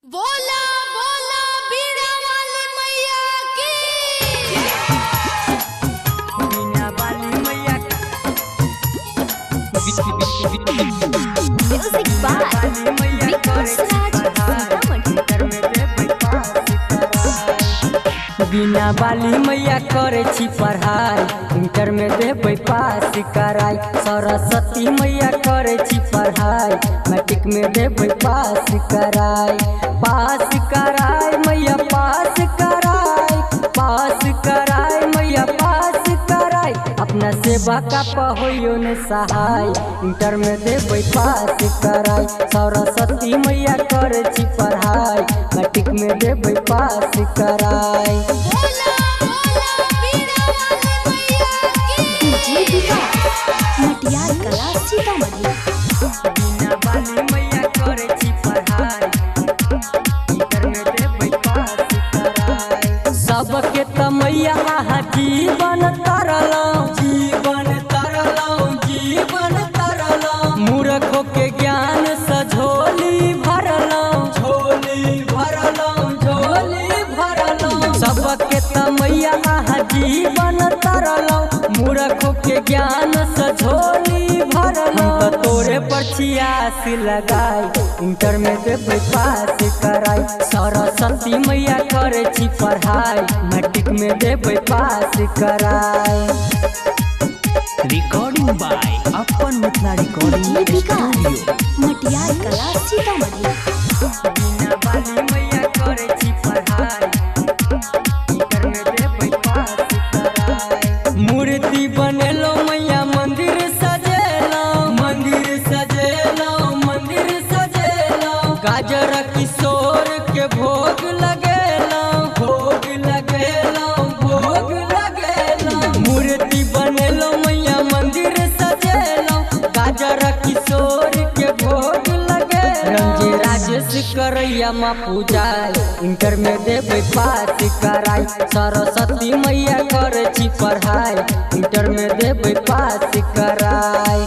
बोला बोला बीड़ा वाली मैया की। बीड़ा वाली मैया म्यूजिक बाय विकास राज बीड़ा वाली मैया करे छी पढ़ाई, इंटर में देबै पास कराई। सरस्वती मैया करे छी पढ़ाई, मैट्रिक में देबै पास कराई। पास कराई मैया पास कराई, पास कराई मैया पास कराई। अपना सेवा का पहोयो ने सहाय, इंटर में देबै पास कराई। सरस्वती मैया करे छी पढ़ाई, मैट्रिक में देबै पास कराई। बोला बोला बीड़ा वाली मैया की। मटियार कला सीतामढ़ी। बीड़ा वाली मैया करे छी पढ़ाई, इंटर में देबै पास कराई। सबके त मैया जीवन तरलौं, जीवन तरलौं, जीवन तरलौं। मूर्खों के ज्ञान से झोली भरलौं, झोली भरलौं, झोली भरलौं। सबके त मैया जीवन तरलौं, मूर्खों के ज्ञान से झोली भरलौं। तोरे पर छियास लगाई, इंटर में देबै पास कराई। सरस्वती मैया करे छी पढ़ाई, मैट्रिक में देबै पास कराई। रिकॉर्डिंग बाय अपन मिथिला रिकॉर्डिंग स्टूडियो। मटियार कला सीतामढ़ी। बीड़ा वाली मैया करे छी पढ़ाई, इंटर में देबै पास कराई। मूर्ति बनेलो मैया मंदिर सजेलो, मंदिर सजेलो, मंदिर सजेलो। गाजर किशोर के भोग लगेलो, भोग लगेलो, भोग लगेलो। मूर्ति बनेलो मैया मंदिर सजेलो, गाजर किशोर के भोग लगेलो। रंजे राजेश करैया माँ पूजाई, इंटर में देबै पास कराई। सरस्वती मैया करे छी पढ़ाई, इंटर में देबै पास कराई।